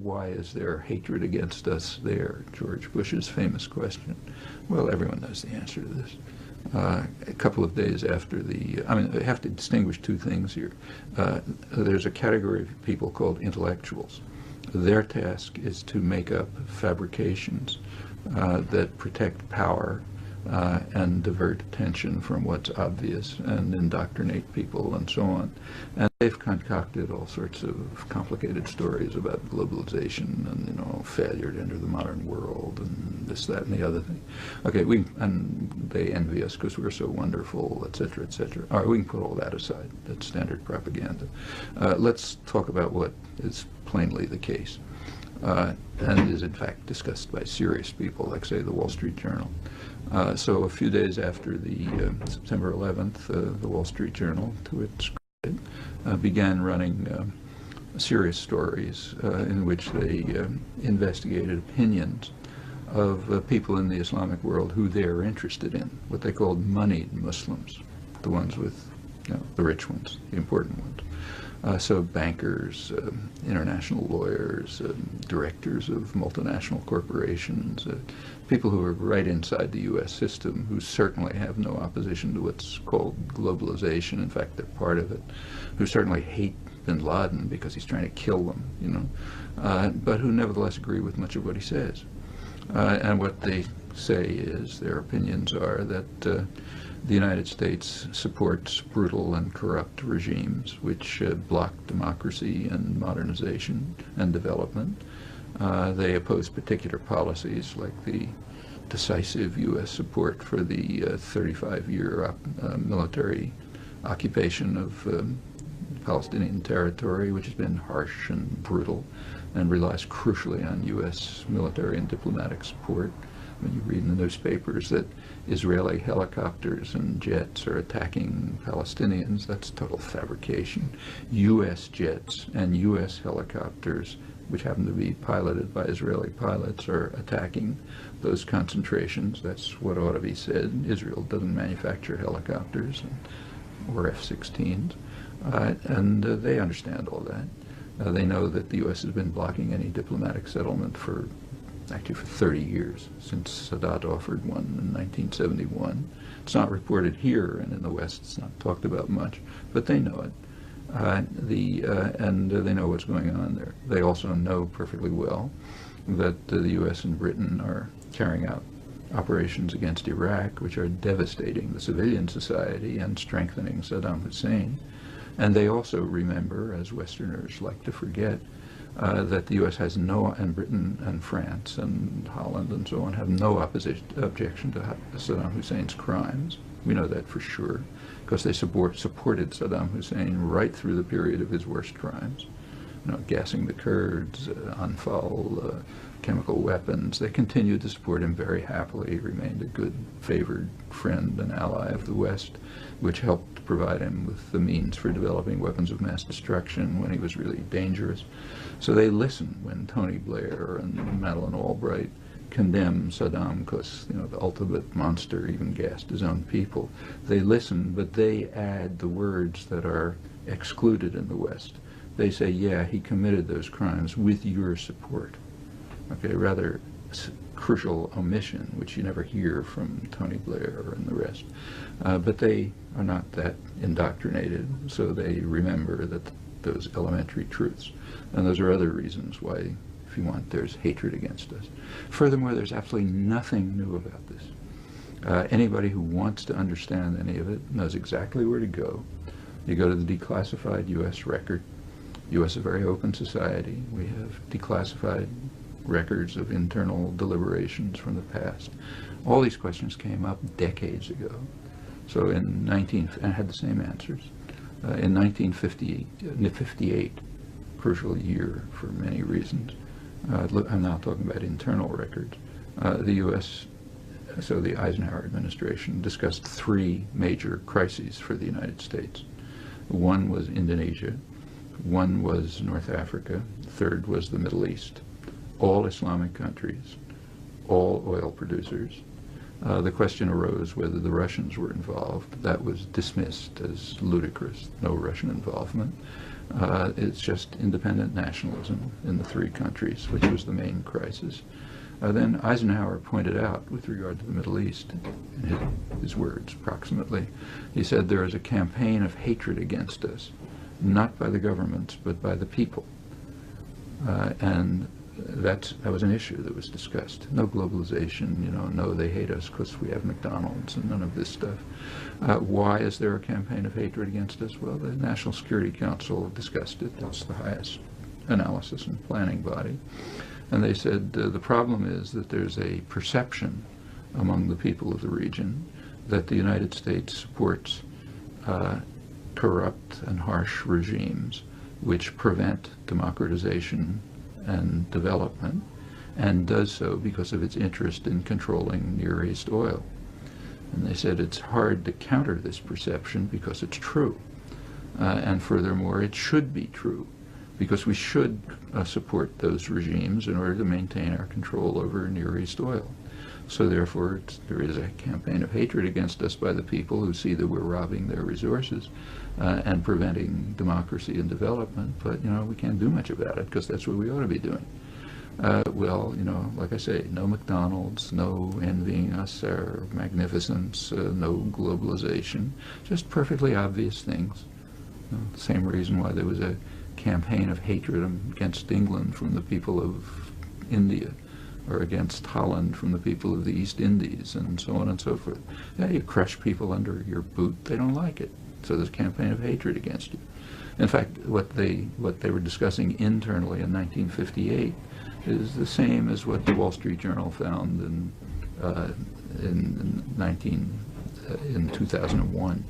why is there hatred against us there? George Bush's famous question. Well, everyone knows the answer to this. A couple of days after I have to distinguish two things here. There's a category of people called intellectuals. Their task is to make up fabrications that protect power and divert attention from what's obvious and indoctrinate people and so on. And they've concocted all sorts of complicated stories about globalization and, failure to enter the modern world and this, that, and the other thing. Okay, and they envy us because we're so wonderful, et cetera, et cetera. All right, we can put all that aside. That's standard propaganda. Let's talk about what is plainly the case and is in fact discussed by serious people, like, say, the Wall Street Journal. So a few days after the September 11th, the Wall Street Journal, to its credit, began running serious stories in which they investigated opinions of people in the Islamic world who they're interested in, what they called moneyed Muslims, the ones with, the rich ones, the important ones. So bankers, international lawyers, directors of multinational corporations, people who are right inside the U.S. system, who certainly have no opposition to what's called globalization. In fact, they're part of it. Who certainly hate bin Laden because he's trying to kill them, but who nevertheless agree with much of what he says. And what they say is, their opinions are that the United States supports brutal and corrupt regimes which block democracy and modernization and development. They oppose particular policies like the decisive U.S. support for the 35-year military occupation of Palestinian territory, which has been harsh and brutal and relies crucially on U.S. military and diplomatic support. When you read in the newspapers that Israeli helicopters and jets are attacking Palestinians, that's total fabrication. U.S. jets and U.S. helicopters, which happen to be piloted by Israeli pilots, are attacking those concentrations. That's what ought to be said. Israel doesn't manufacture helicopters or F-16s, and they understand all that. They know that the U.S. has been blocking any diplomatic settlement for 30 years, since Sadat offered one in 1971. It's not reported here, and in the West it's not talked about much, but they know it. And they know what's going on there. They also know perfectly well that the U.S. and Britain are carrying out operations against Iraq, which are devastating the civilian society and strengthening Saddam Hussein. And they also remember, as Westerners like to forget, that the U.S. has and Britain and France and Holland and so on have no objection to Saddam Hussein's crimes. We know that for sure, because they supported Saddam Hussein right through the period of his worst crimes. Gassing the Kurds, Anfal, chemical weapons. They continued to support him very happily. He remained a good, favored friend and ally of the West, which helped provide him with the means for developing weapons of mass destruction when he was really dangerous. So they listened when Tony Blair and Madeleine Albright condemned Saddam because, the ultimate monster even gassed his own people. They listen, but they add the words that are excluded in the West. They say, yeah, he committed those crimes with your support. Okay, rather crucial omission, which you never hear from Tony Blair or in the rest. But they are not that indoctrinated, so they remember those elementary truths. And those are other reasons why, if you want, there's hatred against us. Furthermore, there's absolutely nothing new about this. Anybody who wants to understand any of it knows exactly where to go. You go to the declassified U.S. record. U.S. is a very open society. We have declassified records of internal deliberations from the past. All these questions came up decades ago. So and had the same answers. In 1958, crucial year for many reasons. I'm now talking about internal records. The U.S., so the Eisenhower administration, discussed three major crises for the United States. One was Indonesia, one was North Africa, third was the Middle East. All Islamic countries, all oil producers. The question arose whether the Russians were involved. That was dismissed as ludicrous, no Russian involvement. It's just independent nationalism in the three countries, which was the main crisis. Then Eisenhower pointed out, with regard to the Middle East, in his words approximately, he said there is a campaign of hatred against us, not by the governments, but by the people. And that was an issue that was discussed. No globalization, no, they hate us because we have McDonald's and none of this stuff. Why is there a campaign of hatred against us? Well, the National Security Council discussed it. That's the highest analysis and planning body. And they said the problem is that there's a perception among the people of the region that the United States supports corrupt and harsh regimes which prevent democratization and development, and does so because of its interest in controlling Near East oil. And they said it's hard to counter this perception because it's true. And furthermore, it should be true, because we should support those regimes in order to maintain our control over Near East oil. So therefore, there is a campaign of hatred against us by the people who see that we're robbing their resources and preventing democracy and development. But, we can't do much about it because that's what we ought to be doing. Well, like I say, no McDonald's, no envying us our magnificence, no globalization, just perfectly obvious things. The same reason why there was a campaign of hatred against England from the people of India, or against Holland from the people of the East Indies, and so on and so forth. Yeah, you crush people under your boot, they don't like it. So there's a campaign of hatred against you. In fact, what they were discussing internally in 1958 is the same as what the Wall Street Journal found in 2001,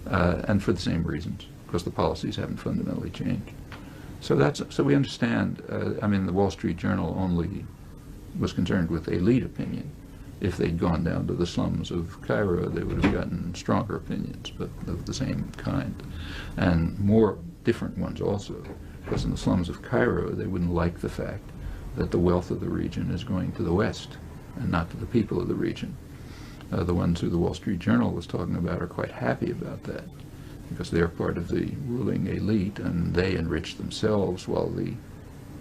and for the same reasons, because the policies haven't fundamentally changed. So we understand. The Wall Street Journal only was concerned with elite opinion. If they'd gone down to the slums of Cairo, they would have gotten stronger opinions, but of the same kind, and more different ones also. Because in the slums of Cairo, they wouldn't like the fact that the wealth of the region is going to the West and not to the people of the region. The ones who the Wall Street Journal was talking about are quite happy about that, because they're part of the ruling elite and they enrich themselves while the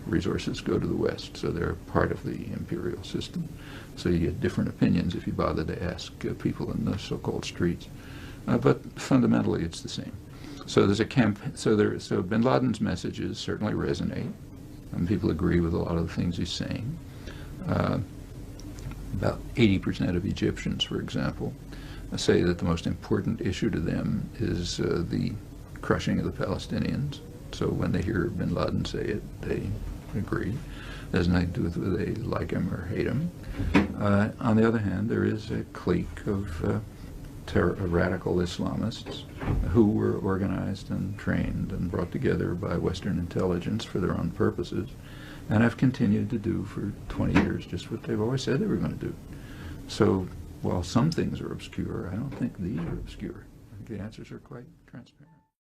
resources go to the West. So they're part of the imperial system. So you get different opinions if you bother to ask people in the so-called streets. But fundamentally, it's the same. So there's a So bin Laden's messages certainly resonate, and people agree with a lot of the things he's saying. About 80% of Egyptians, for example, say that the most important issue to them is the crushing of the Palestinians. So when they hear bin Laden say it, they agree. It has nothing to do with whether they like him or hate him. On the other hand, there is a clique of radical Islamists who were organized and trained and brought together by Western intelligence for their own purposes, and have continued to do for 20 years just what they've always said they were going to do. So while some things are obscure, I don't think these are obscure. I think the answers are quite transparent.